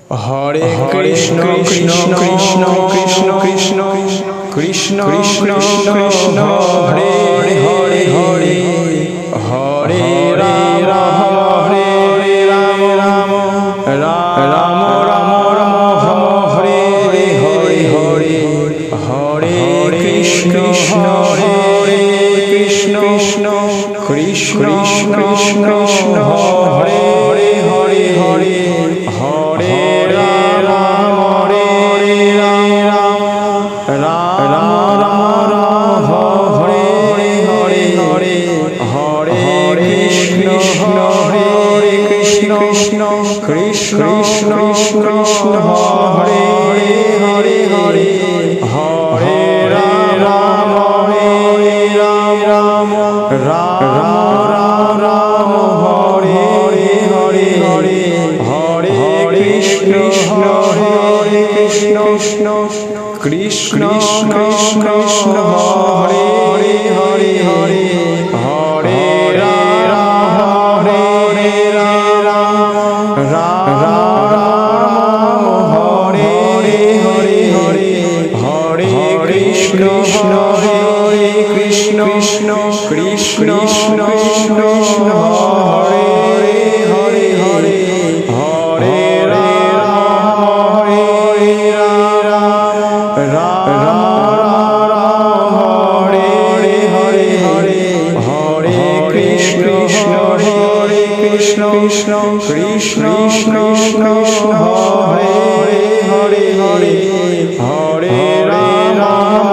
Hare Krishna Krishna Krishna Krishna Krishna Krishna Krishna Krishna Hare Hare Hare Hare Ram Hare Ram Ram Ram Ram Ram Hare Hare Hare Hare Krishna Hare Krishna Krishna Krishna Krishna Hare Hare Hare Hare Ram Hare Ram Ram Ram Hare Hare Hare Hare Krishna Hare Krishna Krishna Krishna Hare Hare Hare Hare Ram Hare Ram Ram Ram Hare Hare Hare Hare Krishna Hare Krishna Krishna Krishna Hare Hare Hare Hare Ram Hare Ram Ram Hare Hare Hare Hare Krishna Hare Krishna Krishna Krishna Hare Hare Hare Hare Ram Hare Ram Hare Hare Hare Hare Krishna Hare Krishna Krishna Krishna Hare Hare Hare Hare Ram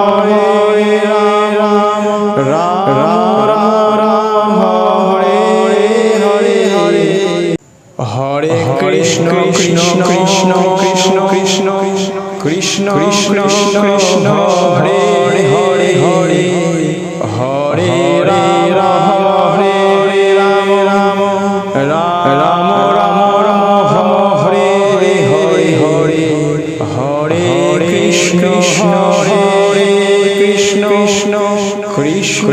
Hare Ram Ram Hare Hare Hare Hare Krishna Krishna Krishna Krishna Krishna Krishna Krishna Hare Hare Hare Hare Ram Hare Ram Ram Ram Hare Hare Hare Hare Krishna Hare Krishna Krishna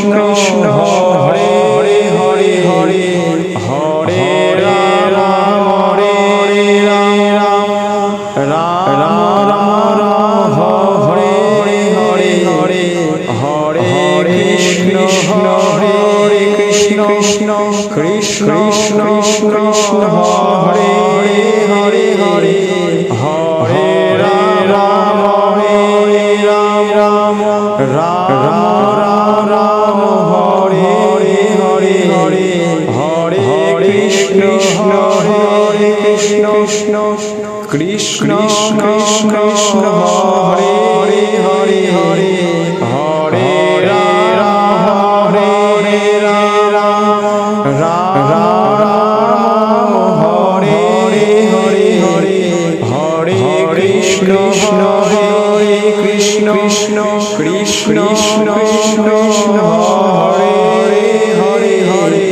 Krishna Hare Hare Hare Hare Ram Hare Ram Hare Hare Hare Hare Krishna Hare Krishna Krishna Hare Hare Hare Hare Ram Hare Ram Hare Hare Hare Hare Krishna Hare Krishna Krishna Hare Hare Hare Hare Ram Hare Ram Hare Hare Hare Hare Krishna Hare Krishna Krishna Hare Hare Hare Hare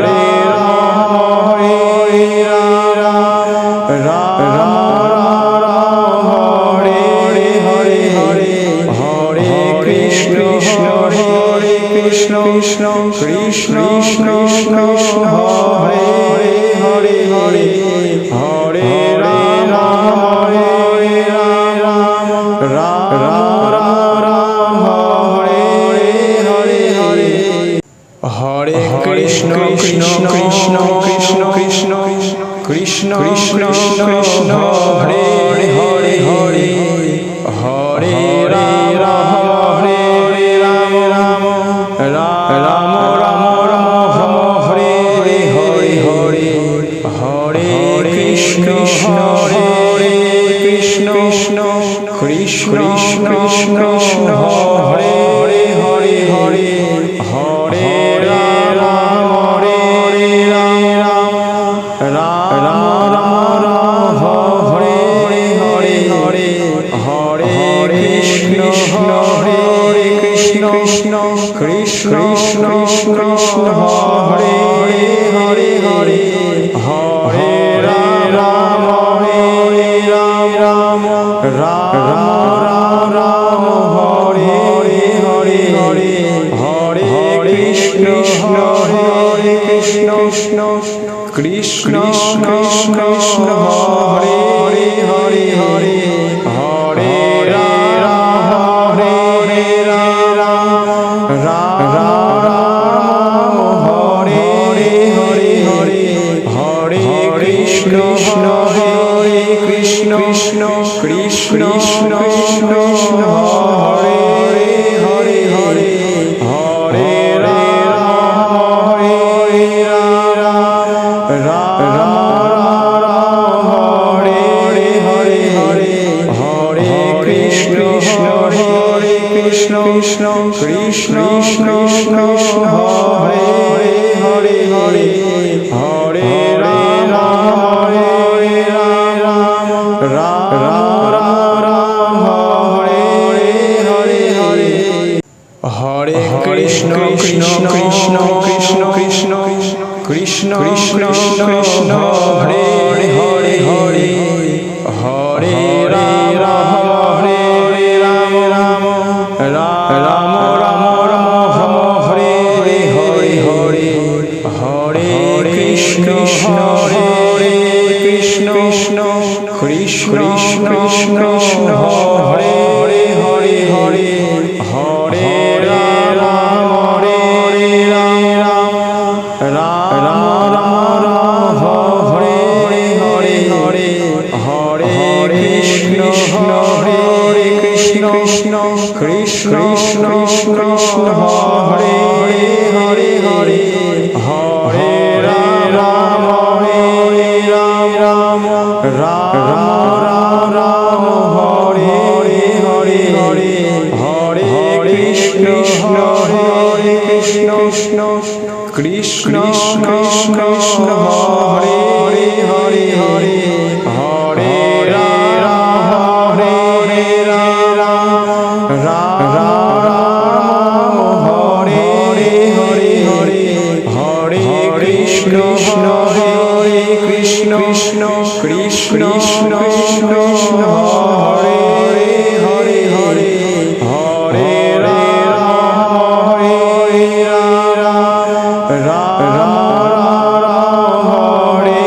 Ram Hare Ram Hare Hare Hare Hare Krishna Hare Krishna Hare Hare Hare Hare Ram Hare Ram Hare Hare Hare Hare Krishna Krishna Hare Hare Hare Hare Ram Hare Ram Hare Hare Hare Hare Krishna Hare Krishna Hare Hare Hare Hare Ram Hare Ram Hare Hare Hare Hare Krishna Hare Krishna Hare Hare Hare Hare Ram Hare Ram Hare Hare Hare Hare Krishna Hare Krishna Krishna Krishna Hare Hare Hare Hare Ram Hare Ram Ram Ram Hare Hare Hare Hare Krishna Hare Krishna Krishna Krishna Hare Hare Hare Hare Ram Hare Ram Ram Hare Hare Hare Hare Krishna Hare Krishna Krishna Krishna Hare Hare Hare Hare Ram Hare Ram Ram Hare Hare Hare Hare Krishna Krishna Krishna Krishna Krishna Krishna Krishna Krishna Hare Hare Hare Hare Ram Hare Ram Ram Ram Ram Ram Hare Hare Hare Hare Krishna Hare Krishna Krishna Krishna Hare Hare Hare Hare Ram Hare Ram Ram Ram Hare Hare Hare Hare Krishna Hare Krishna Krishna Krishna Hare Hare Hare Hare Ram Hare Ram Ram Hare Hare Hare Hare Krishna Hare Krishna Krishna Krishna Hare Hare Hare Hare Ram Hare Ram Hare Hare Hare Hare Krishna Hare Krishna Krishna Hare Hare Hare Hare Ram Hare Ram Hare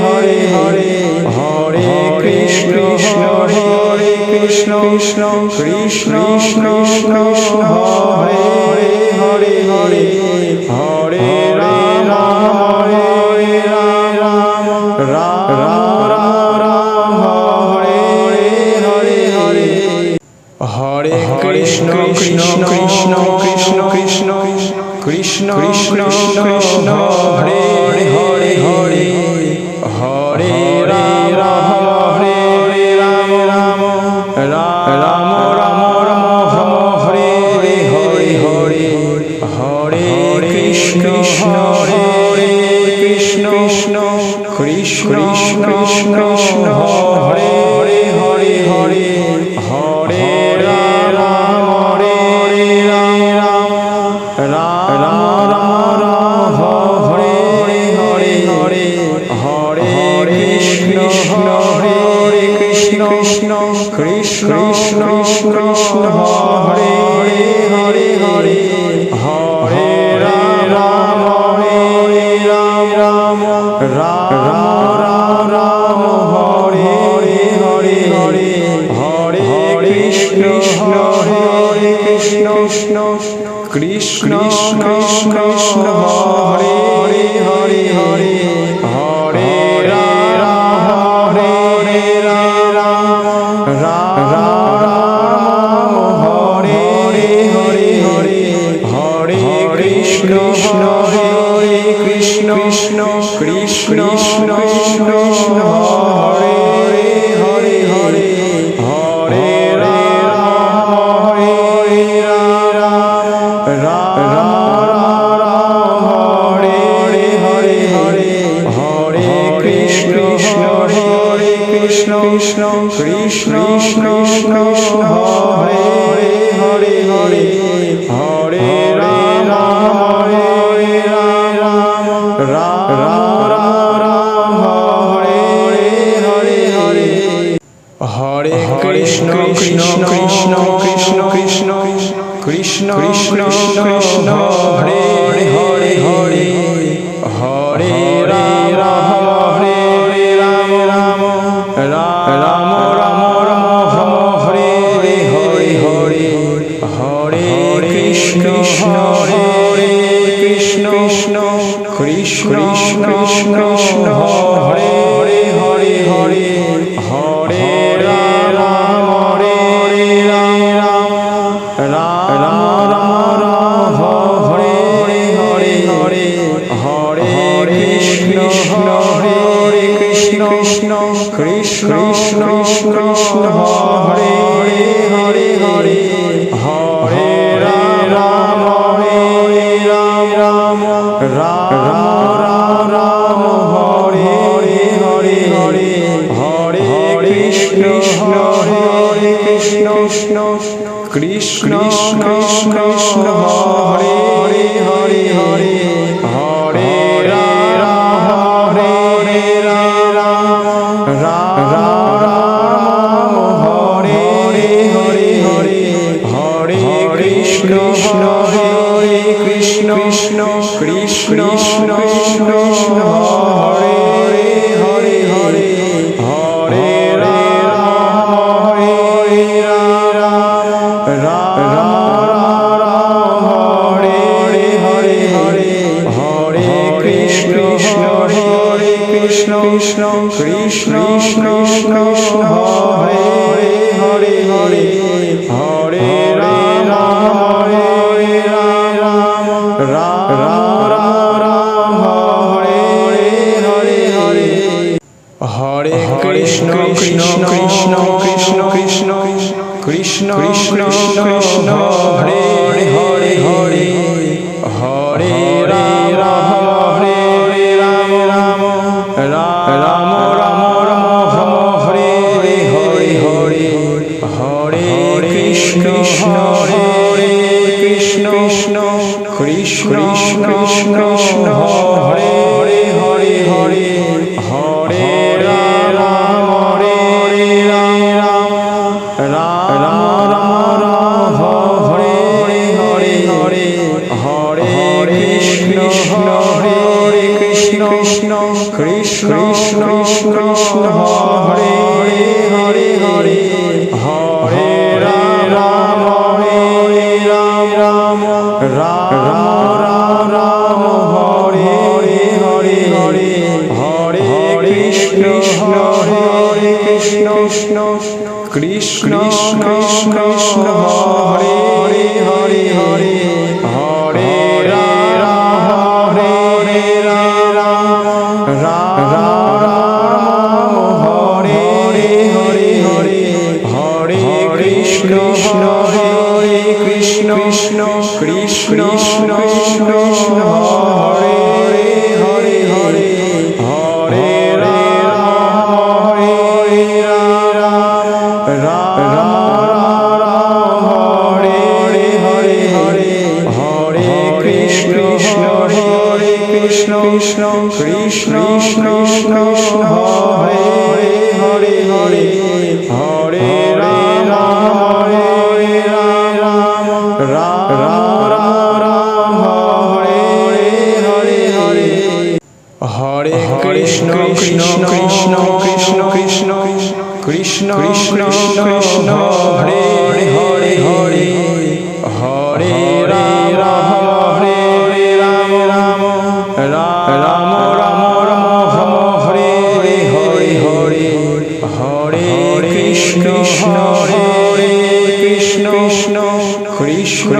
Hare Hare Hare Krishna Hare Krishna Krishna Hare Hare Hare Hare Ram Hare Ram Hare Hare Hare Hare Krishna Krishna Krishna Krishna Krishna Krishna Hare Hare Hare Hare Ram Hare Ram Ram Ram Hare Hare Hare Hare Krishna Hare Krishna Hare Hare Hare Hare Ram Hare Ram Hare Hare Hare Hare Krishna Hare Krishna Hare Hare Hare Hare Ram Hare Ram Hare Hare Hare Hare Krishna Hare Krishna Hare Hare Hare Hare Ram Hare Ram Hare Hare Hare Hare Krishna Hare Krishna Hare Hare Hare Hare Ram Hare Ram Hare Hare Hare Hare Krishna Hare Krishna Hare Hare Hare Hare Ram Hare Ram Hare Hare Hare Hare Krishna Krishna Hare Hare Hare Ram Ram Ram Ram Hare Hare Hare Hare Krishna Hare Krishna Krishna Krishna Hare Hare Hare Hare Ram Hare Ram Ram Ram Hare Hare Hare Hare Krishna Hare Krishna Krishna Krishna Hare Hare Hare Hare Ram Hare Ram Ram Ram Hare Hare Hare Hare Krishna Hare Krishna Krishna Krishna Hare Hare Hare Hare Ram Hare Ram Ram Hare Hare Hare Hare Krishna Hare Krishna Krishna Krishna Hare Hare Hare Hare Ram Hare Ram Hare Hare Hare Hare Krishna Hare Krishna Krishna Krishna Hare Hare Hare Hare Ram Hare Ram Hare Hare Hare Hare Krishna Krishna Krishna Krishna Krishna Krishna Krishna Hare Hare Hare Hare Ram Hare Ram Ram Ram Hare Hare Hare Hare Krishna Hare Krishna Krishna Krishna Hare Hare Hare Hare Ram Hare Ram Hare Hare Hare Hare Krishna Hare Krishna Krishna Krishna Hare Hare Hare Hare Ram Hare Ram Hare Hare Hare Hare Krishna Hare Krishna Krishna Krishna Hare Hare Hare Hare Ram Hare Ram Hare Hare Hare Hare Krishna Hare Krishna Krishna Hare Hare Hare Hare Ram Hare Ram Hare Hare Hare Hare Krishna Hare Krishna Krishna Hare Hare Hare Hare Ram Hare Ram Hare Hare Hare Hare Krishna Krishna Krishna Hare Hare Hare Hare Ram Hare Ram Hare Hare Hare Hare Krishna Hare Krishna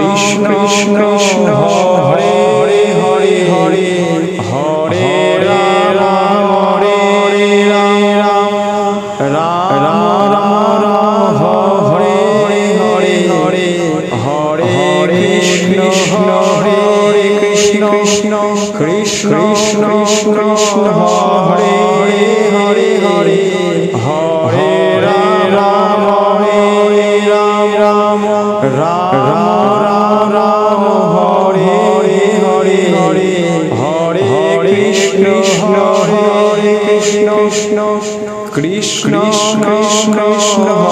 Hare Hare Hare Hare Ram Hare Ram Hare Hare Hare Hare Krishna Hare Krishna Hare Hare Hare Hare Ram Hare Ram Hare Hare Hare Hare Krishna Hare Krishna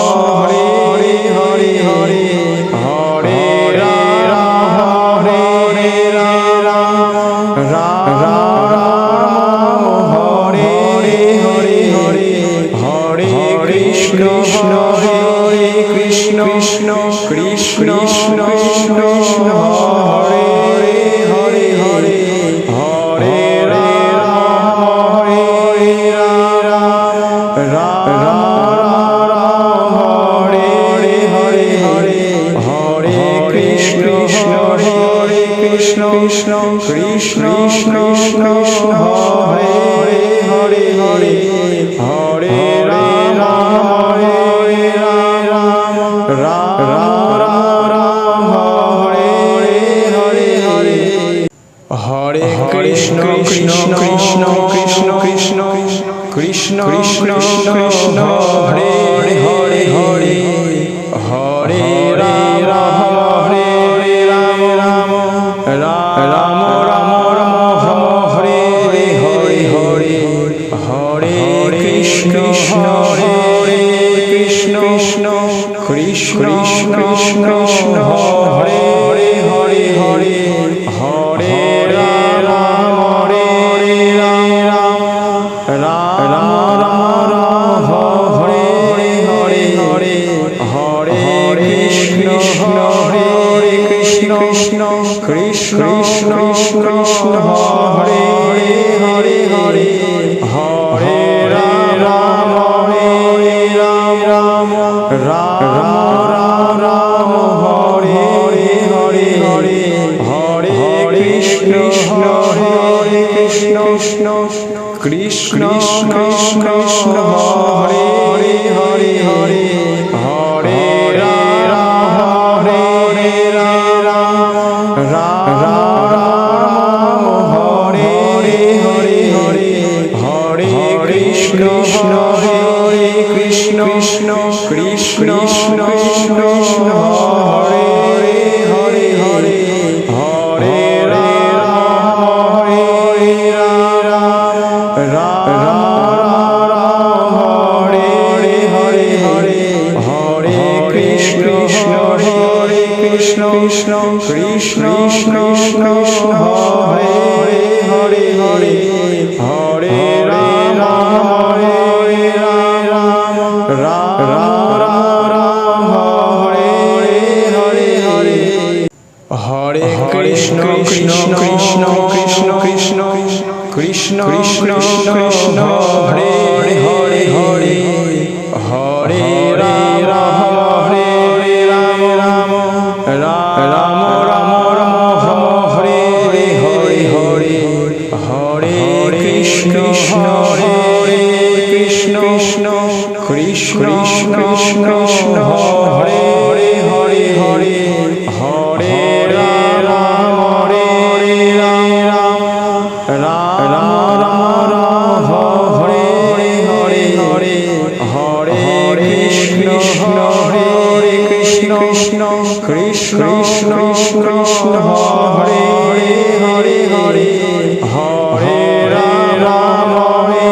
Hare Hare Hare Hare Ram Hare Ram Hare Hare Hare Krishna Krishna Hare Hare Hare Hare Ram Hare Ram Ram Ram Hare Hare Hare Hare Krishna Hare Krishna Krishna Krishna Krishna Hare Hare Hare Hare Ram Hare Ram Ram Ram Hare Hare Hare Hare Krishna Krishna Krishna Krishna Krishna Krishna Krishna Krishna Hare Hare Hare Hare Ram Hare Ram Ram Ram Ram Ram Hare Hare Hare Hare Krishna Hare Krishna Krishna Krishna Hare Hare Hare Hare Ram Hare Ram Ram Ram Hare Hare Hare Hare Krishna Hare Krishna Krishna Krishna Hare Hare Hare Hare Ram Hare Ram Ram Ram Hare Hare Hare Hare Krishna Hare Krishna Krishna Krishna Hare Hare Hare Hare Ram Hare Ram Ram Hare Hare Hare Hare Krishna Hare Krishna Krishna Krishna Hare Hare Hare Hare Ram Hare Ram Hare Hare Hare Hare Krishna Hare Krishna Krishna Krishna Hare Hare Hare Hare Ram Hare Ram Hare Hare Hare Hare Krishna Krishna Krishna Krishna Krishna Krishna Hare Hare Hare Hare Ram Hare Ram Ram Ram Hare Hare Hare Hare Krishna Hare Krishna Krishna Hare Hare Hare Hare Ram Hare Ram Hare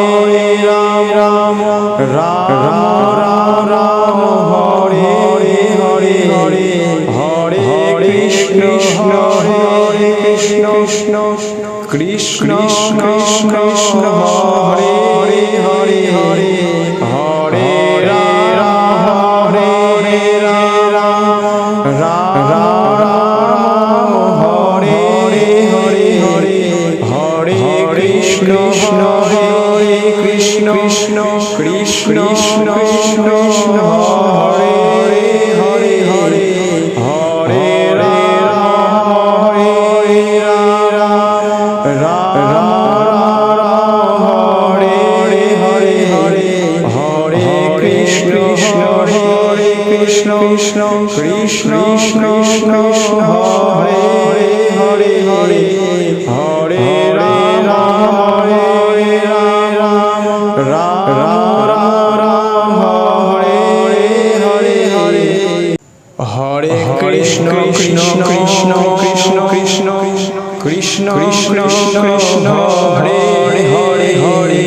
Hare Hare Hare Krishna Hare Krishna Hare Hare Hare Hare Ram Hare Ram Hare Hare Hare Hare Krishna Hare Krishna Hare Hare Hare Hare Ram Hare Ram Hare Hare Hare Hare Krishna Hare Krishna Hare Hare Hare Hare Ram Hare Ram Hare Hare Hare Hare Krishna Hare Krishna Hare Hare Hare Hare Ram Hare Ram Hare Hare Hare Hare Krishna Krishna Hare Hare Hare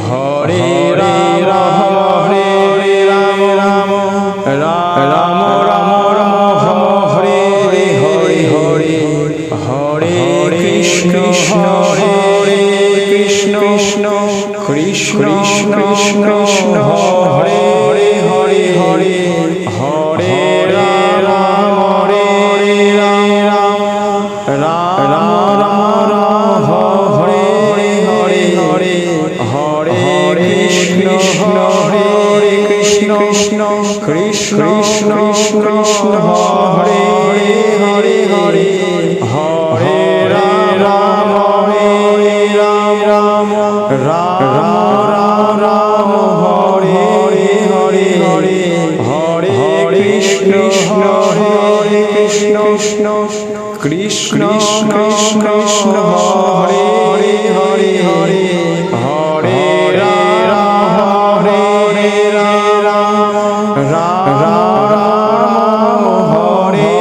Hare Ram Hare Ram Hare Hare Hare Hare Krishna Hare Krishna Hare Hare Hare Hare Ram Krishna Hare Krishna Krishna Krishna Hare Hare Hare Hare Ram Hare Ram Ram Ram Hare Hare Hare Hare Krishna Hare Krishna Krishna Krishna Hare Hare Hare Hare Ram Hare Ram Ram Hare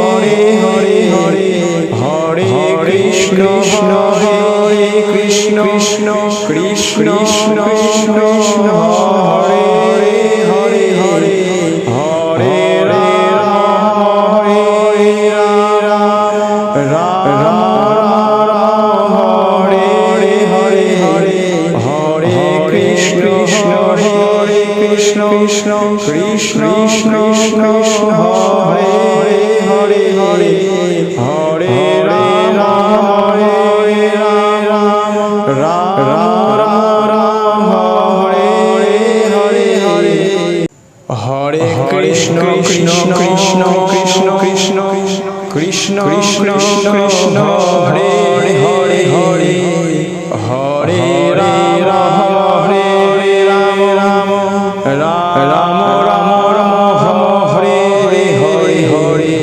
Hare Hare Hare Krishna Hare Krishna Krishna Krishna Hare Hare Hare Hare Ram Hare Ram Hare Hare Hare Hare Krishna Hare Krishna Krishna Krishna Hare Hare Hare Hare Ram Hare Ram Hare Hare Hare Hare Krishna Krishna Krishna Krishna Krishna Krishna Krishna Krishna Hare Hare Hare Hare Ram Hare Ram Ram Ram Ram Hare Hare Hare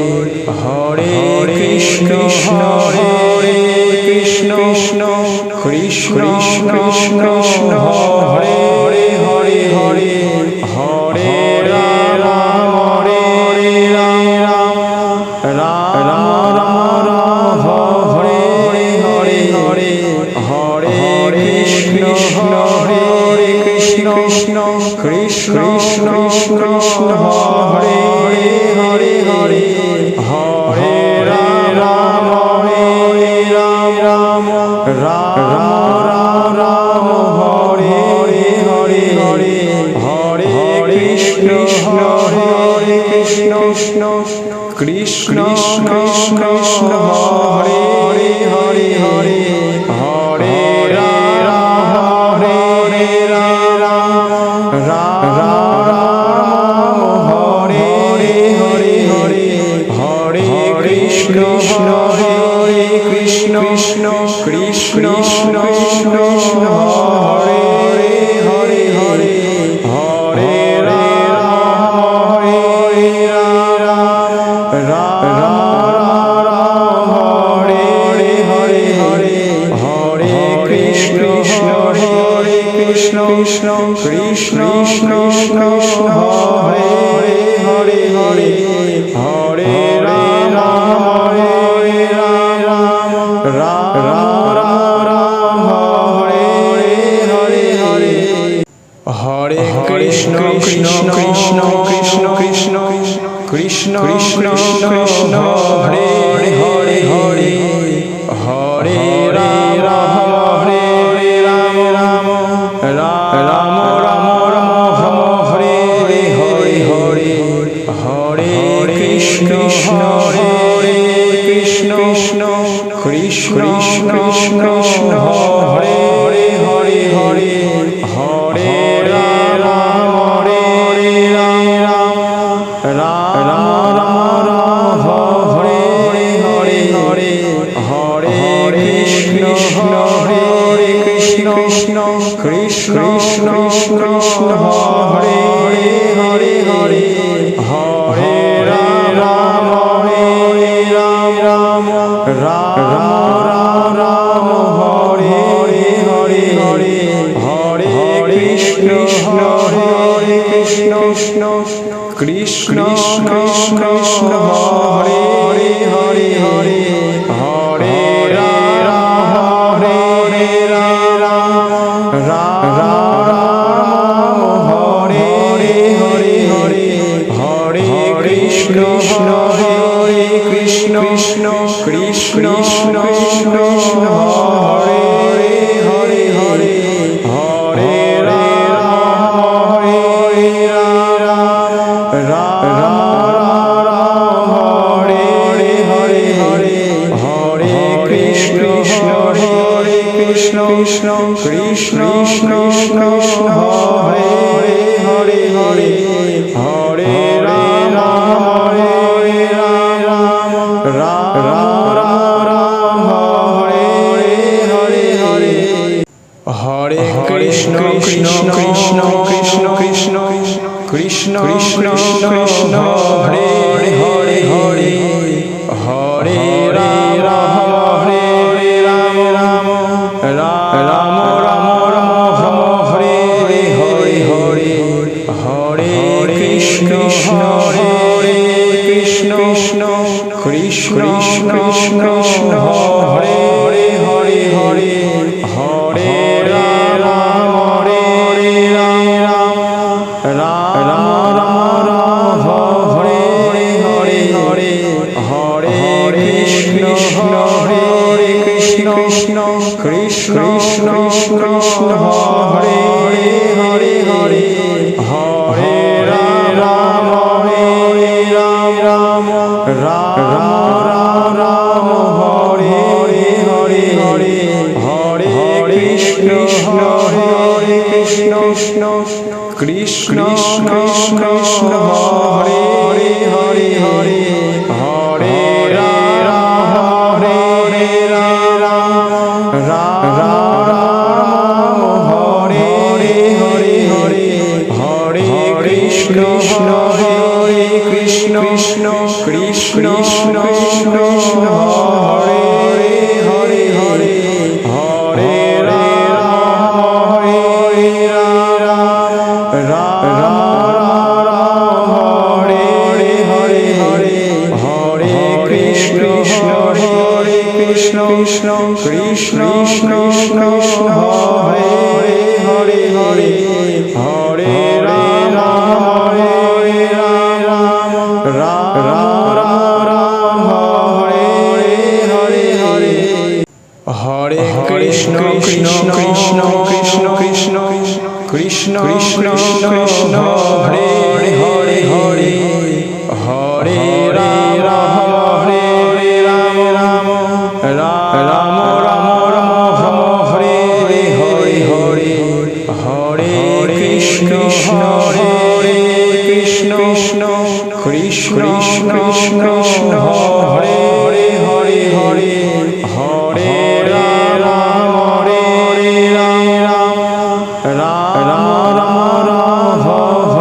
Hare Krishna Hare Krishna Krishna Krishna Hare Hare Hare Hare Ram Hare Ram Hare Hare Hare Hare Krishna Hare Krishna Krishna Krishna Hare Hare Hare Hare Ram Hare Ram Hare Hare Hare Hare Krishna Hare Krishna Krishna Krishna Hare Hare Hare Hare Ram Hare Ram Hare Hare Hare Hare Krishna Hare Krishna Krishna Krishna Hare Hare Hare Hare Ram Hare Ram Hare Hare Hare Hare Krishna Hare Krishna Krishna Krishna Hare Hare Hare Hare Ram Hare Ram Hare Hare Hare Hare Krishna Krishna Krishna Krishna Krishna Krishna Hare Hare Hare Hare Ram Hare Ram Hare Hare Hare Hare Krishna Hare Krishna Krishna Hare Hare Hare Hare Ram Hare Ram Hare Hare Hare Hare Krishna Hare Krishna Hare Hare Hare Hare Ram Hare Ram Hare Hare Hare Hare Krishna Hare Krishna Hare Hare Hare Hare Ram Hare Ram Hare Hare Hare Hare Krishna Hare Krishna Hare Hare Hare Hare Ram Hare Ram Hare Hare Hare Hare Krishna Hare Krishna Hare Krishna Krishna Krishna Krishna Krishna Hare Hare Hare Hare Ram Hare Ram Ram Ram Ram Ram Hare Hare Hare Hare Krishna Hare Krishna Krishna Krishna Krishna Hare Hare Hare Hare Ram Hare Ram Ram Ram Ram Hare Hare Hare Hare Krishna Hare Krishna Krishna Krishna Hare Hare Hare Hare Ram Hare Ram Ram Ram Hare Hare Hare Hare Krishna Hare Krishna Krishna Krishna Hare Hare Hare Hare Ram Hare Ram Ram Hare Hare Hare Hare Krishna Hare Krishna Krishna Krishna Hare Hare Hare Hare Ram Hare Ram Hare Hare Hare Hare Krishna Hare Krishna Krishna Krishna Hare Hare Hare Hare Ram Hare Ram Hare Hare Hare Hare Krishna Krishna Krishna Krishna Krishna Krishna Krishna Krishna Hare Hare Hare Hare Ram Hare Ram Ram Ram Ram Hare Hare Hare Hare Krishna Hare Krishna Krishna Krishna Hare Hare Hare Hare Ram Hare Ram Ram Hare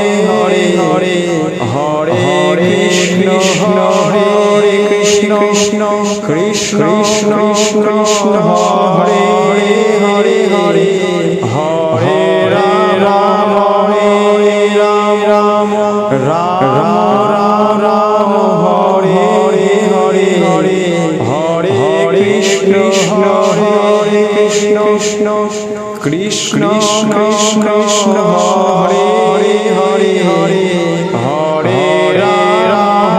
Hare Hare Hare Krishna Hare Krishna Krishna Krishna Hare Hare Hare Hare Ram Hare Ram Hare Hare Hare Hare Krishna Hare Krishna Krishna Krishna Hare Hare Hare Hare Ram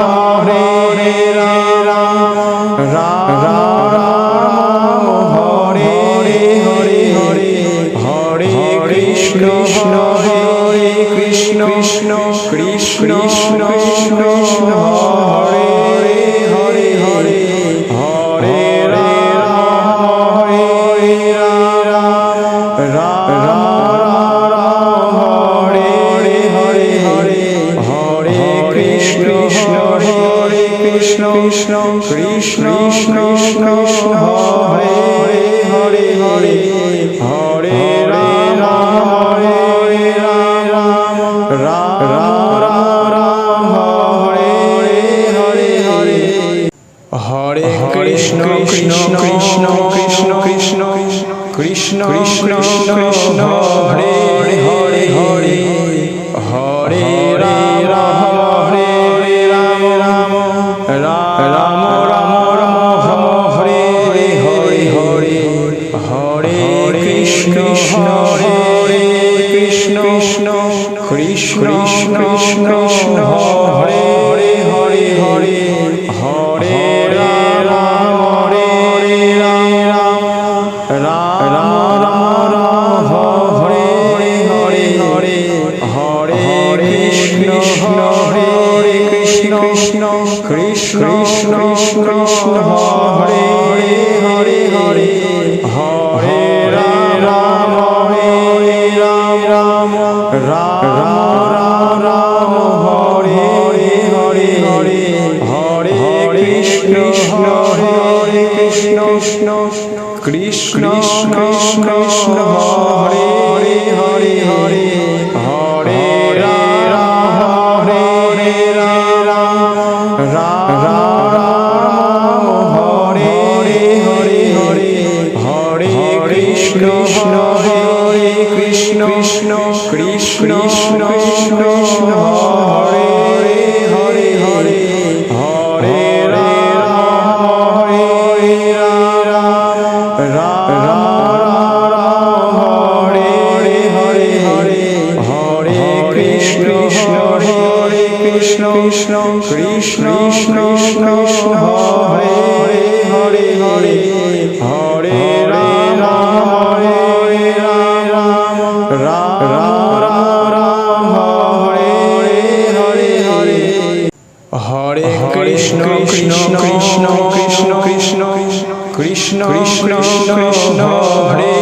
Hare Ram Hare Hare Hare Hare Krishna Hare Krishna Krishna Krishna Hare Hare Hare Hare Ram Hare Ram Hare Hare Hare Hare Krishna Hare Krishna Krishna Krishna Hare Hare Hare Hare Ram Hare Ram Hare Hare Hare Hare Krishna Krishna Krishna Krishna Krishna Hare Hare Hare Hare Ram Hare Ram Hare Hare Hare Hare Krishna Hare Krishna Hare Hare Hare Hare Ram Hare Ram Hare Hare Hare Hare Krishna Hare Krishna Hare Hare Hare Hare Ram Hare Ram Hare Hare Hare Hare Krishna Hare Krishna Krishna Hare Hare Hare Krishna Krishna Hare Hare Hare Hare Ram Hare Ram Ram Ram Hare Hare Hare Hare Krishna Hare Krishna Krishna Krishna Krishna Hare Hare Hare Hare Ram Hare Ram Ram Ram Hare Hare Hare Hare Krishna Krishna Krishna Krishna Krishna Krishna Krishna Krishna Hare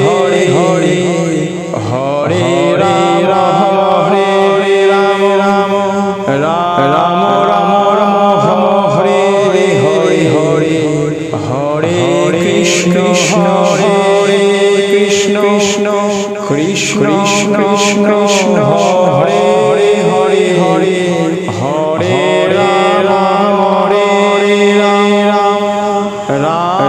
Hare Hare Hare Ram Hare Ram Ram Ram Ram Ram Hare Hare Hare Hare Krishna Hare Krishna Krishna Krishna Hare Hare Hare Hare Ram Hare Ram Ram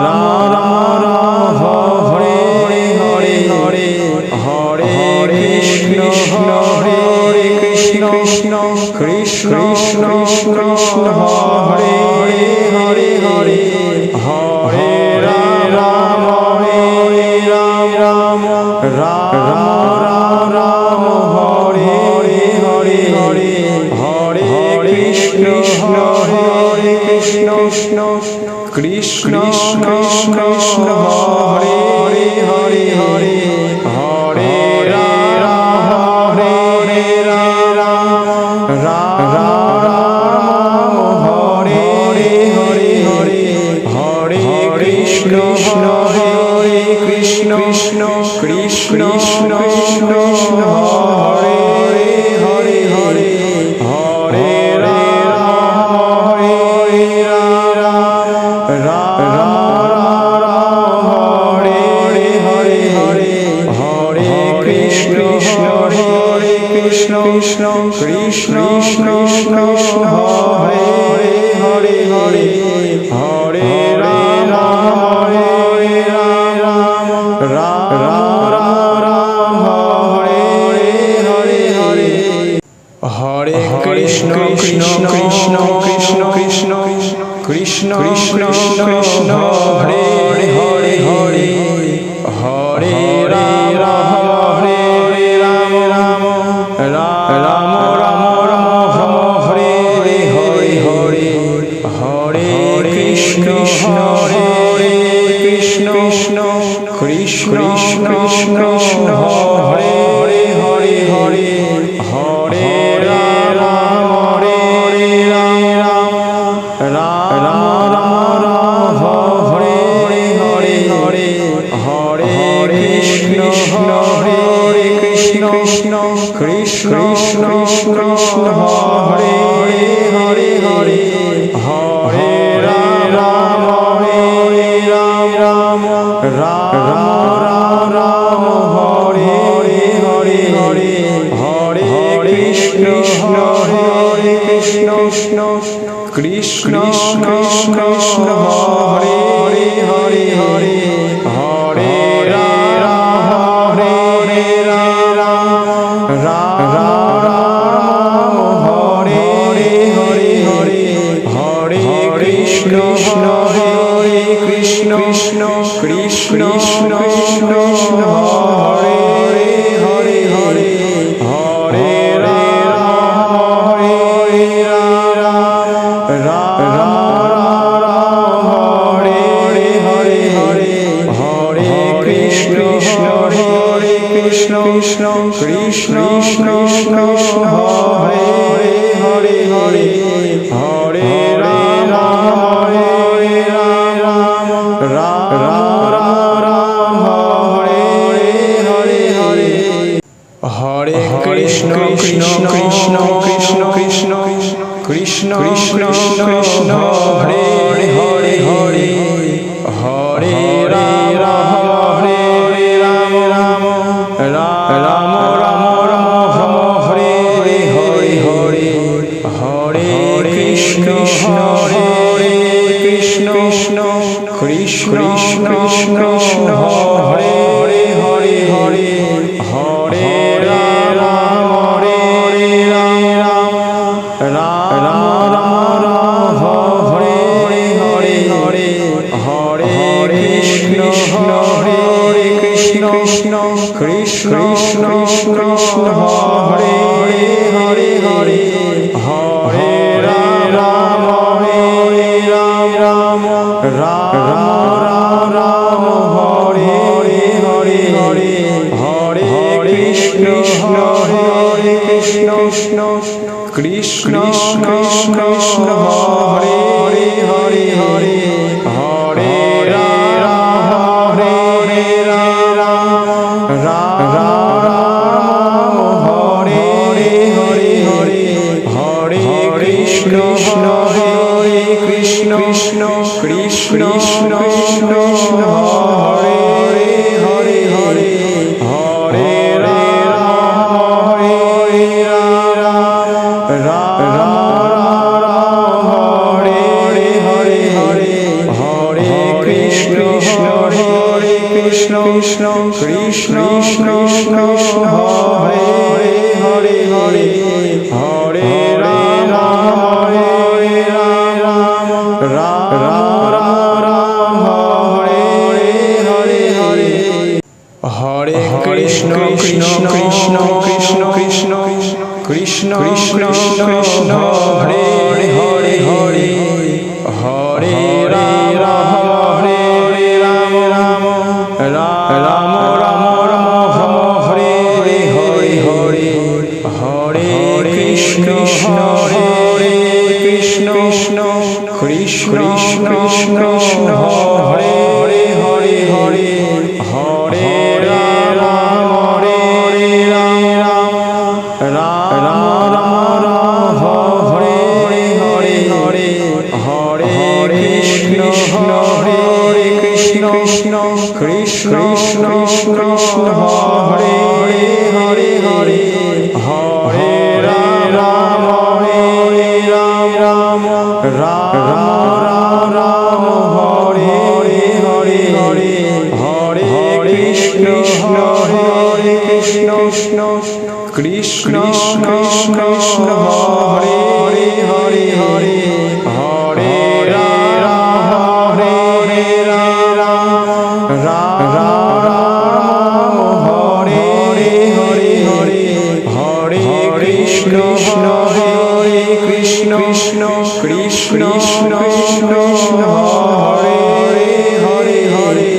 Ram Hare Hare Hare Hare Krishna Hare Krishna Krishna Krishna Hare Hare Hare Hare Ram Hare Ram Ram Ram Hare Hare Hare Hare Krishna Hare Krishna Krishna Krishna Hare Hare Hare Hare Ram Hare Ram Ram Hare Hare Hare Hare Krishna Hare Krishna Krishna Krishna Hare Hare Hare Hare Ram Hare Ram Hare Hare Hare Hare Krishna Hare Krishna Krishna Krishna Hare Hare Hare Hare Ram Hare Ram Hare Hare Hare Hare Krishna Krishna Krishna Krishna Krishna Krishna Hare Hare Hare Hare Ram Hare Ram Ram Ram Hare Hare Hare Hare Krishna Hare Krishna Krishna Hare Hare Hare Hare Ram Hare Ram Hare Hare Hare Hare Krishna Hare Krishna Krishna Hare Hare Hare Hare Ram Hare Ram Hare Hare Hare Hare Krishna Hare Krishna Krishna Hare Hare Hare Hare Ram Hare Ram Hare Hare Hare Hare Krishna Hare Krishna Krishna Hare Hare Hare Hare Ram Hare Ram Hare Hare Hare Hare Krishna Hare Krishna Hare Hare Hare Hare Ram Hare Ram Hare Hare Hare Hare Krishna Krishna Hare Hare Hare Hare Ram Hare Ram Hare Hare Hare Hare Krishna Hare Krishna Hare Hare Hare Hare Ram Krishna Krishna Hare Hare Hare Hare Ram Hare Ram Ram Hare Hare Hare Hare Krishna Hare Krishna Krishna Krishna Hare Hare Hare Hare Ram Hare Ram Ram Hare Hare Hare Hare Krishna Hare Krishna Krishna Krishna Hare Hare Hare Hare Ram Hare Ram Ram Hare Hare Hare Hare Krishna Krishna Krishna Krishna Krishna Krishna Krishna Krishna Hare Hare Hare Hare Ram Hare Ram Ram Ram Ram Hare Hare Hare Hare Krishna Hare Krishna Krishna Krishna Hare Hare Hare Hare Ram Hare Ram Hare Hare Hare Hare Krishna Hare Krishna Krishna Krishna Hare Hare Hare Hare Ram Hare Ram Hare Hare Hare Hare Krishna Hare Krishna Krishna Krishna Hare Hare Hare Hare Ram Hare Ram Hare Hare Hare Hare Krishna Hare Krishna Krishna Krishna Hare Hare Hare Hare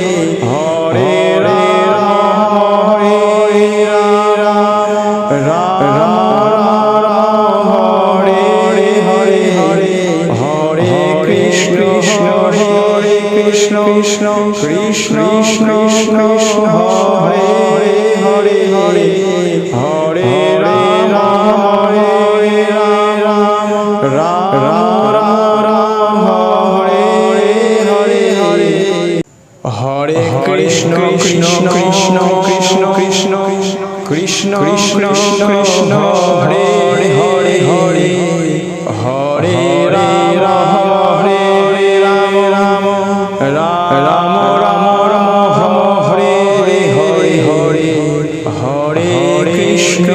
Ram Hare Ram Hare Hare Hare Hare Krishna Hare Krishna Krishna Krishna Hare Hare Hare Hare Ram Hare Ram Hare Hare Hare Hare Krishna Krishna Krishna Krishna Krishna Krishna Hare Hare Hare Hare Ram Hare Ram Hare Hare Hare Hare Krishna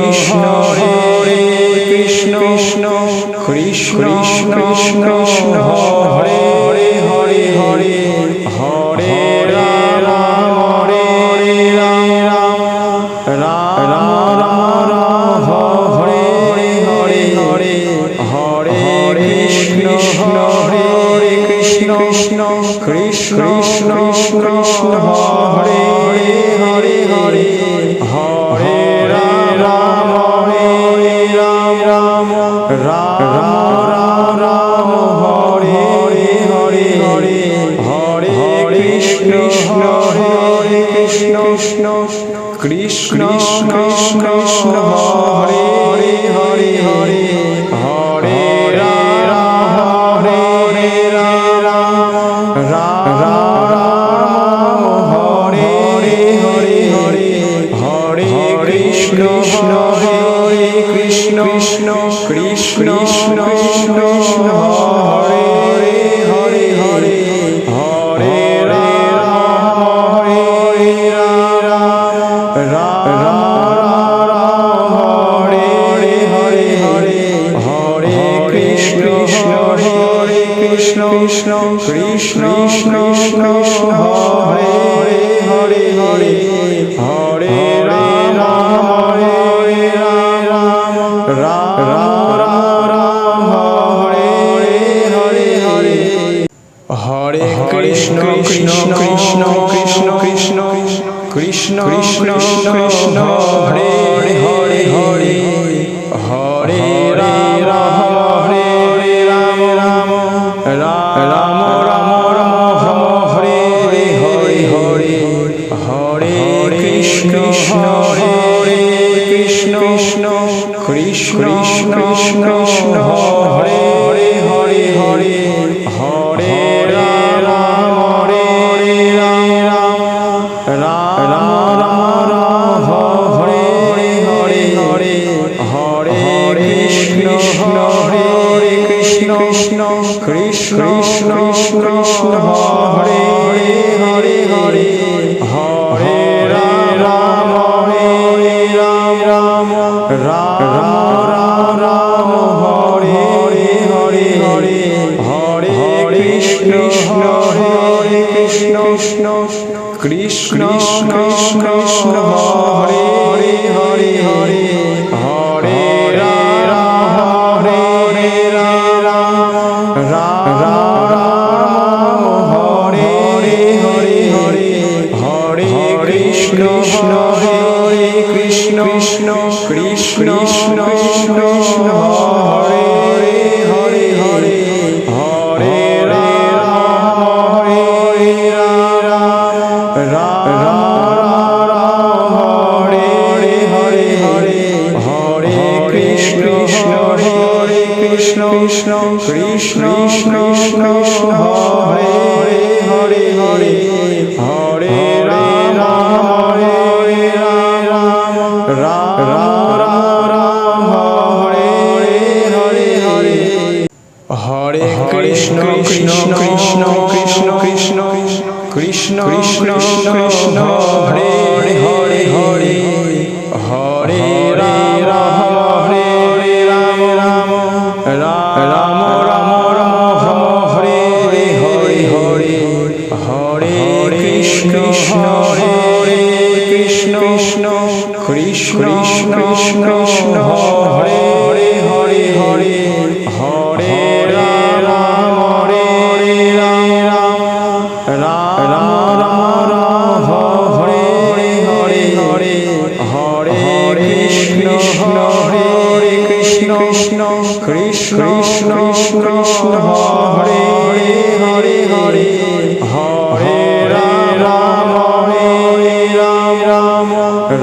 Hare Krishna Krishna Hare Hare Hare Hare Ram Hare Ram Hare Hare Hare Hare Krishna Hare Krishna Krishna Hare Hare Hare Hare Ram Hare Ram Hare Hare Hare Hare Krishna Hare Krishna Krishna Hare Hare Hare Hare Ram Hare Ram Hare Hare Hare Hare Krishna Hare Krishna Krishna Hare Hare Hare Hare Ram Hare Ram Hare Hare Hare Hare Krishna Hare Krishna Hare Hare Hare Hare Ram Hare Ram Hare Hare Hare Hare Krishna Krishna Hare Hare Hare Krishna Krishna Hare Hare Hare Hare Ram Hare Ram Ram Ram Hare Hare Hare Hare Krishna Hare Krishna Krishna Krishna Hare Hare Hare Hare Ram Hare Ram Ram Ram Hare Hare Hare Hare Krishna Hare Krishna Krishna Krishna Hare Hare Hare Hare Ram Hare Ram Ram Hare Hare Hare Hare Krishna Hare Krishna Krishna Krishna Hare Hare Hare Hare Ram Hare Ram Ram Hare Hare Hare Hare Krishna Hare Krishna Krishna Krishna Hare Hare Hare Hare Ram Hare Ram Ram Hare Hare Hare Hare Krishna Krishna Krishna Krishna Krishna Krishna Krishna Hare Hare Hare Hare Ram Hare Ram Ram Ram Hare Hare Hare Hare Krishna Hare Krishna Krishna Krishna Hare Hare Hare Hare Ram Hare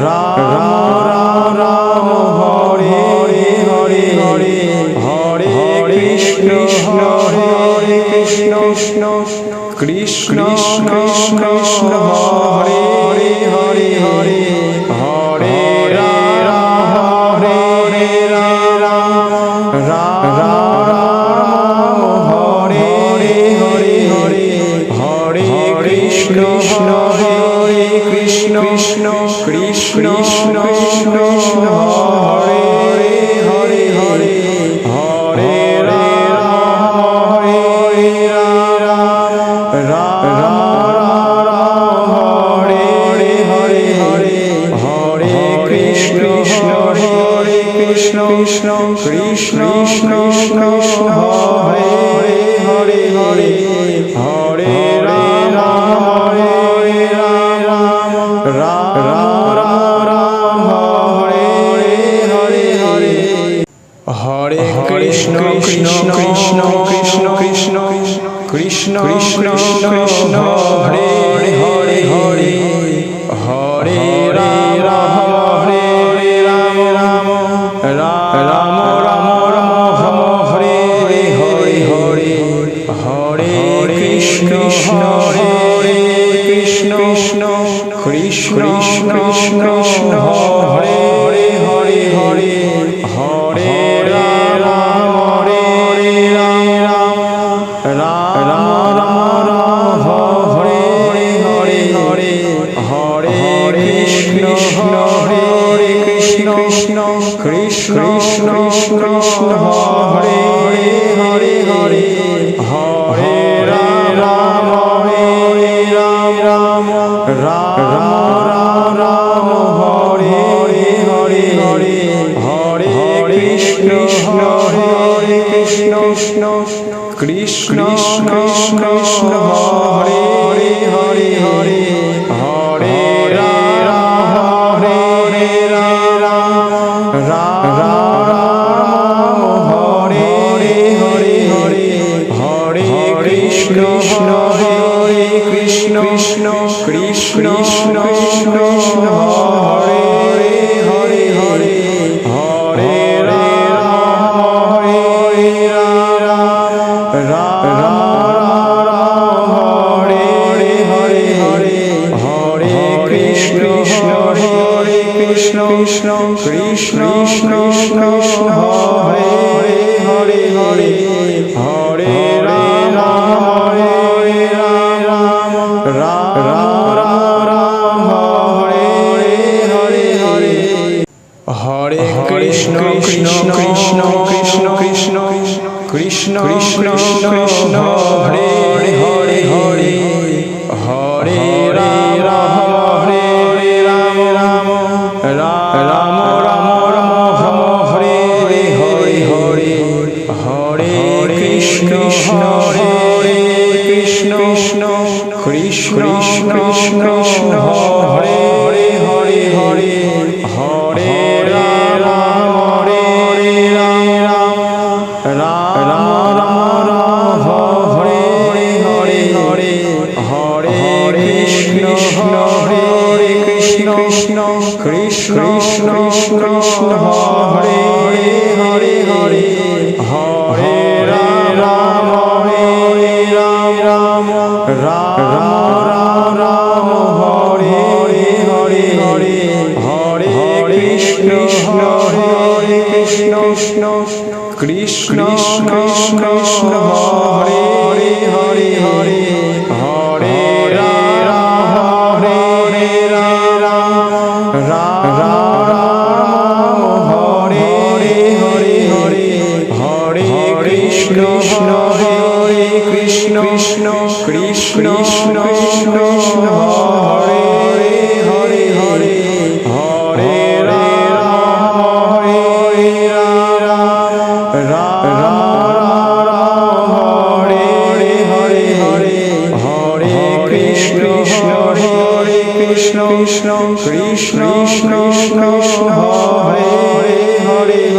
Ram Hare Hare Hare Hare Krishna Hare Krishna Krishna Krishna Hare Hare Hare Hare Ram Hare Ram Hare Hare Hare Hare Krishna Hare Krishna Krishna Krishna Hare Hare Hare Hare Ram Hare Ram Hare Hare Hare Hare Krishna Hare Krishna Krishna Krishna Hare Hare Hare Hare Ram Hare Ram Hare Hare Hare Hare Krishna Hare Krishna Krishna Hare Hare Hare Hare Ram Hare Ram Hare Hare Hare Hare Krishna Krishna Krishna Hare Hare Hare Hare Ram Hare Ram Hare Hare Hare Hare Krishna Hare Krishna Hare Hare Hare Hare Ram Hare Ram Hare Hare Hare Hare Krishna Hare Krishna Hare Hare Hare Hare Ram Hare Ram Hare Hare Hare Hare Krishna Hare Krishna Hare Hare Hare Hare Ram Hare Ram Hare Hare Hare Hare Krishna Hare Krishna Hare Hare Hare Hare Krishna Krishna Hare Hare Hare Hare Ram Hare Ram Ram Ram Hare Hare Hare Hare Krishna Krishna Krishna Krishna Krishna Krishna Krishna Krishna Hare Hare Hare Hare Ram Hare Ram Ram Ram Ram Ram Hare Hare Hare Hare Krishna Hare Krishna Krishna Krishna Hare Hare Hare Hare Ram Hare Ram Ram Ram Hare Hare Hare Hare Krishna Hare Krishna Krishna Krishna Hare Hare Hare Hare Ram Hare Ram Ram Ram Hare Hare Hare Hare Krishna Hare Krishna Krishna Krishna Hare Hare Hare Hare Ram Hare Ram Ram Hare Hare Hare Hare Krishna Hare Krishna Krishna Krishna Hare Hare Hare Hare Ram Hare Ram Hare Hare Hare Hare Krishna Hare Krishna Krishna Krishna Hare Hare Hare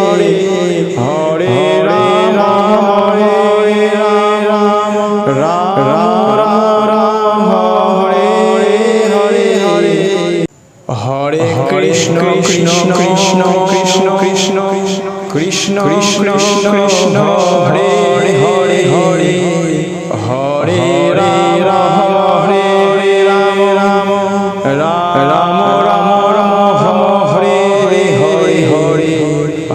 Hare Ram Hare Ram Hare Hare Hare Hare Krishna Krishna Krishna Krishna Krishna Krishna Hare Hare Hare Hare Ram Hare Ram Ram Ram Hare Hare Hare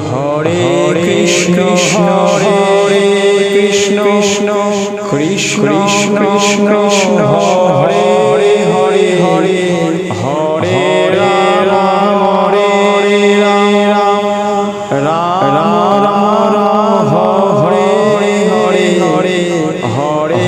Hare Krishna Hare Krishna Krishna Hare Hare Hare Hare Ram Hare Ram Hare Hare Hare Hare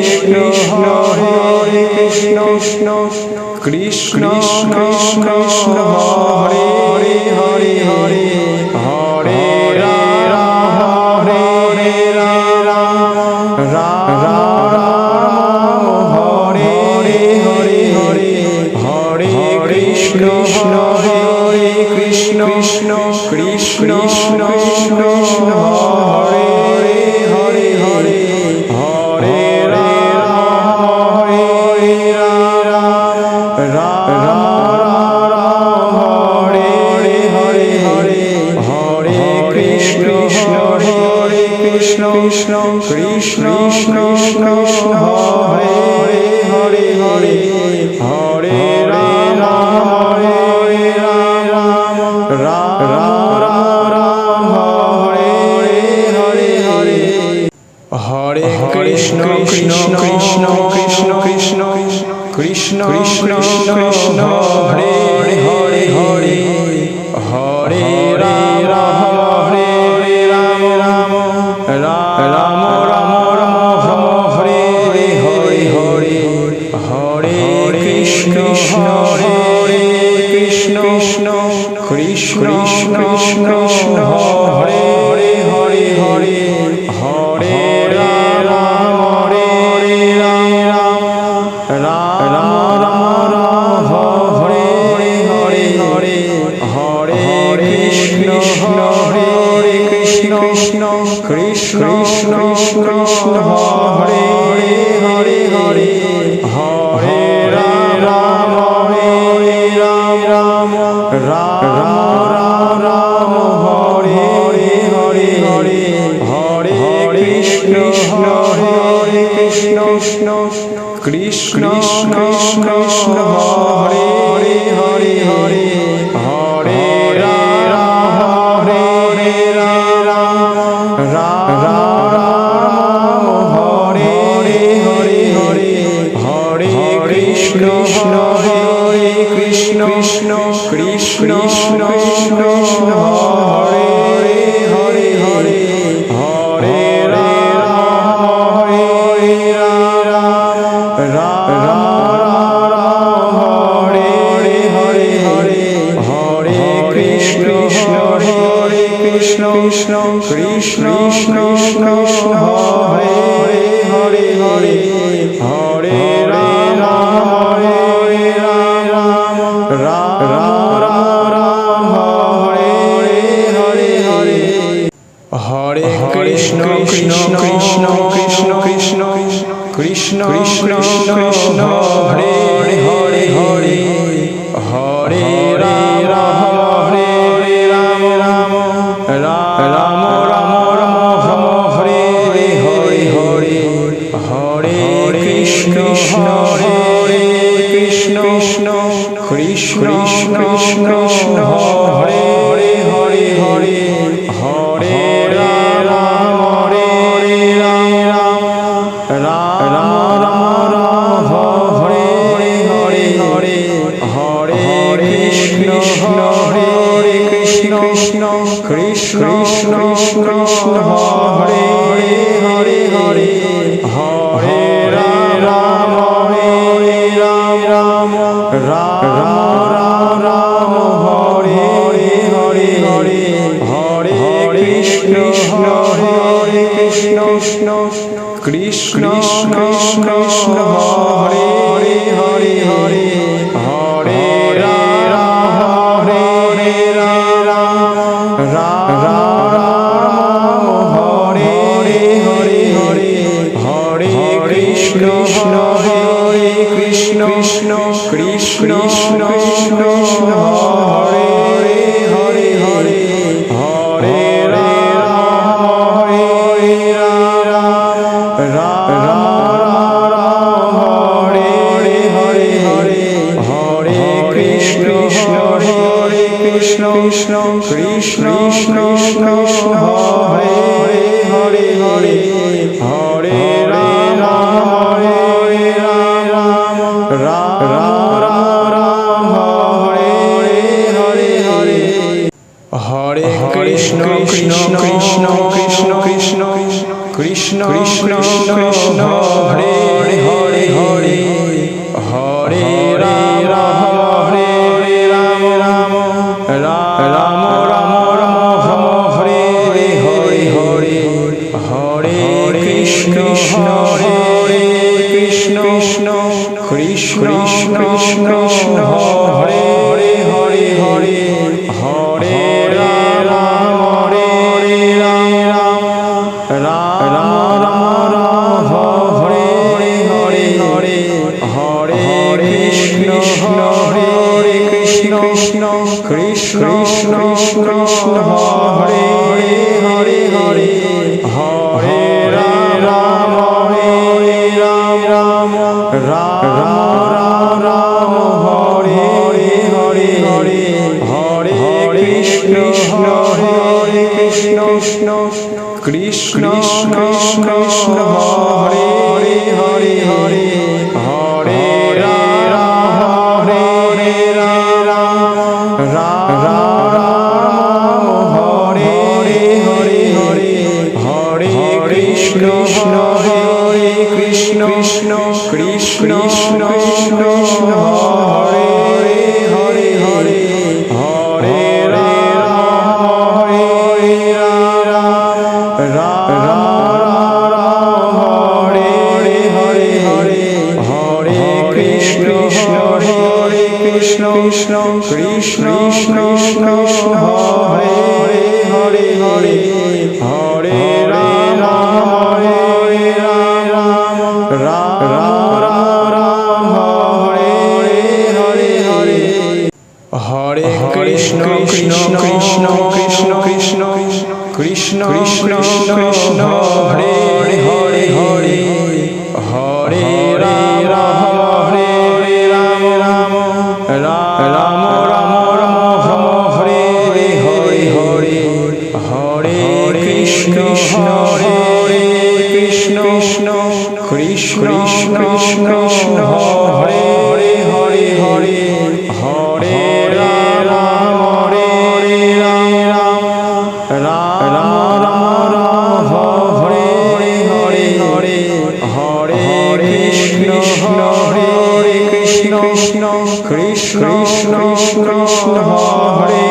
Krishna Hare Krishna Hare Hare Hare Hare Ram Hare Ram Hare Hare Hare Hare Krishna Hare Krishna Hare Hare Hare Hare Ram Hare Ram Hare Hare Hare Hare Krishna Hare Krishna Hare Hare Hare Hare Ram Hare Ram Hare Hare Hare Hare Krishna Hare Krishna Hare Hare Hare Hare Ram Hare Ram Hare Hare Hare Hare Krishna Krishna Hare Hare Hare Hare Ram Hare Ram Hare Hare Hare Hare Krishna Hare Krishna Hare Hare Hare Hare Ram Hare Ram Hare Hare Hare Hare Krishna Hare Krishna Hare Hare Hare Hare Ram Ram Hare Hare Hare Hare Krishna Hare Krishna Krishna Krishna Hare Hare Hare Hare Ram Hare Ram Ram Hare Hare Hare Hare Krishna Hare Krishna Krishna Krishna Hare Hare Hare Hare Ram Hare Ram Ram Hare Hare Hare Hare Krishna Hare Krishna Krishna Krishna Hare Hare Hare Hare Ram Hare Ram Ram Hare Hare Hare Hare Krishna Krishna Krishna Krishna Krishna Krishna Krishna Krishna Hare Hare Hare Hare Ram Hare Ram Ram Ram Ram Hare Hare Hare Hare Krishna Hare Krishna Krishna Krishna Hare Hare Hare Hare Ram Hare Ram Ram Hare Hare Hare Hare Krishna Hare Krishna Krishna Krishna Hare Hare Hare Hare Ram Hare Ram Ram Hare Hare Hare Hare Krishna Hare Krishna Krishna Krishna Hare Hare Hare Hare Ram Hare Ram Hare Hare Hare Hare Krishna Hare Krishna Krishna Krishna Hare Hare Hare Hare Ram Hare Ram Hare Hare Hare Hare Krishna Hare Krishna Krishna Krishna Hare Hare Hare Hare Ram Hare Ram Hare Hare Hare Hare Krishna Krishna Krishna Krishna Krishna Krishna Krishna Hare Hare Hare Hare Ram Hare Ram Hare Hare Hare Hare Krishna Hare Krishna Krishna Krishna Hare Hare Hare Hare Ram Hare Ram Hare Hare Hare Hare Krishna Hare Krishna Krishna Krishna Hare Hare Hare Hare Ram Hare Ram Hare Hare Hare Hare Krishna Hare Krishna Krishna Krishna Hare Hare Hare Hare Ram Hare Ram Hare Hare Hare Hare Krishna Hare Krishna Krishna Krishna Hare Hare Hare Hare Ram Hare Ram Hare Hare Hare Hare Krishna Hare Krishna Krishna Hare Hare Hare Hare Ram Hare Ram Hare Hare Hare Hare Krishna Krishna Krishna Krishna Krishna Krishna Krishna Krishna Hare Hare Hare Hare Ram Hare Ram Ram Ram Ram Ram Hare Hare Hare Hare Krishna Hare Krishna Krishna Krishna Krishna Hare Hare Hare Hare Ram Hare Ram Ram Ram Hare Hare Hare Hare Krishna Hare Krishna Krishna Krishna Hare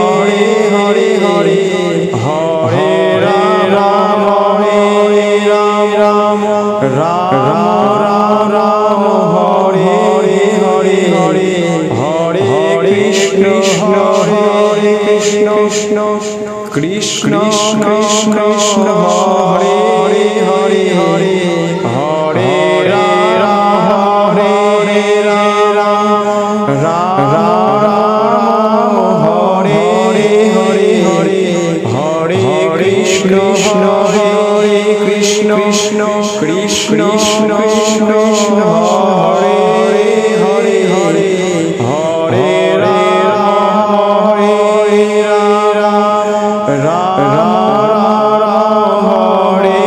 Hare Hare Hare Ram Hare Ram Ram Ram Hare Hare Hare Hare Krishna Hare Krishna Krishna Krishna Hare Hare Hare Hare Ram Hare Ram Ram Hare Hare Hare Hare Krishna Hare Krishna Krishna Krishna Hare Hare Hare Hare Ram Hare Ram Hare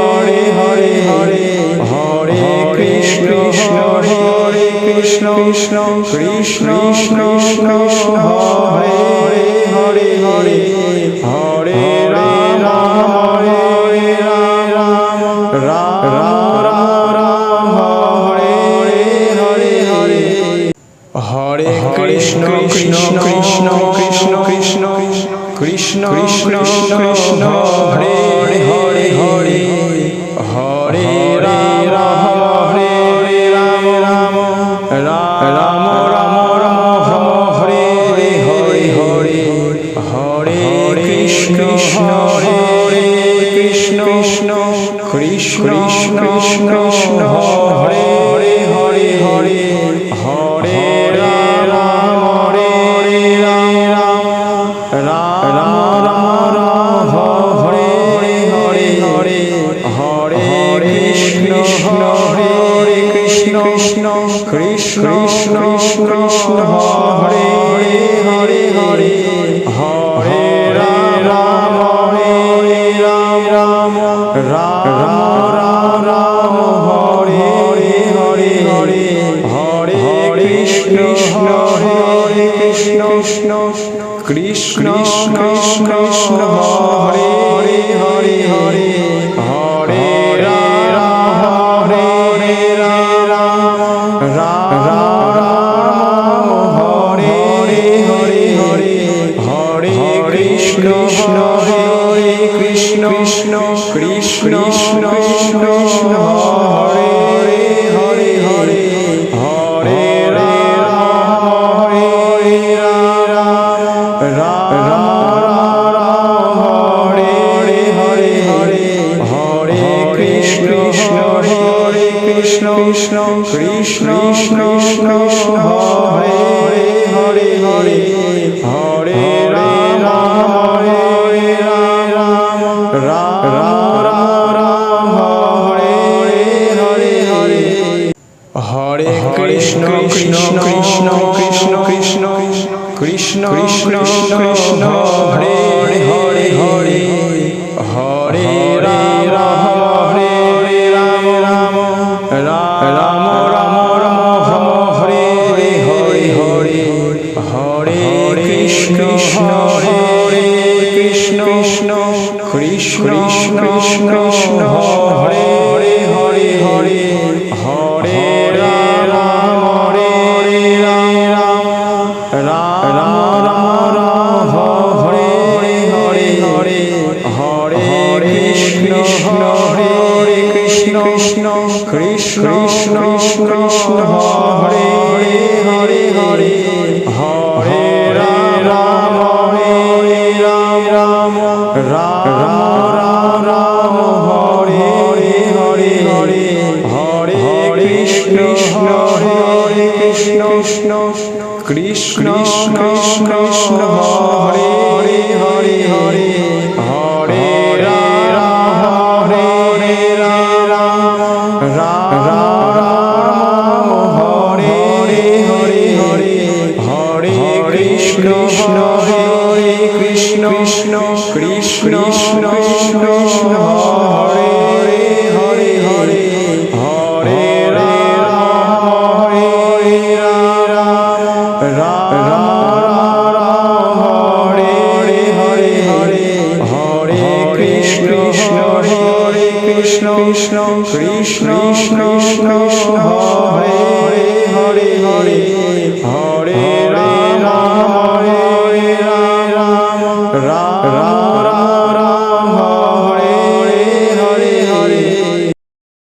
Hare Hare Hare Krishna Hare Krishna Krishna Krishna Hare Hare Hare Hare Ram Hare Ram Hare Hare Hare Hare Krishna Krishna Krishna Krishna Krishna Krishna Krishna Hare Hare Hare Hare Ram Hare Ram Ram Ram Hare Hare Hare Hare Krishna Hare Krishna Krishna Krishna Hare Hare Hare Hare Ram Hare Ram Hare Hare Hare Hare Krishna Hare Krishna Krishna Hare Hare Hare Hare Ram Hare Ram Hare Hare Hare Hare Krishna Hare Krishna Krishna Hare Hare Hare Hare Ram Hare Ram Hare Hare Hare Hare Krishna Hare Krishna Hare Hare Hare Hare Ram Hare Ram Hare Hare Hare Hare Krishna Hare Krishna Hare Hare Hare Hare Ram Hare Ram Hare Hare Hare Hare Krishna Krishna Hare Hare Hare Hare Ram Hare Ram Hare Hare Hare Hare Krishna Hare Krishna Hare Hare Hare Hare Ram Hare Ram Hare Hare Hare Hare Krishna Hare Krishna Hare Hare Hare Hare Ram Hare Ram Hare Hare Hare Hare Krishna Hare Krishna Krishna Hare Hare Hare Hare Ram Hare Ram Ram Hare Hare Hare Hare Krishna Hare Krishna Krishna Krishna Hare Hare Hare Hare Ram Hare Ram Ram Hare Hare Hare Hare Krishna Hare Krishna Krishna Krishna Hare Hare Hare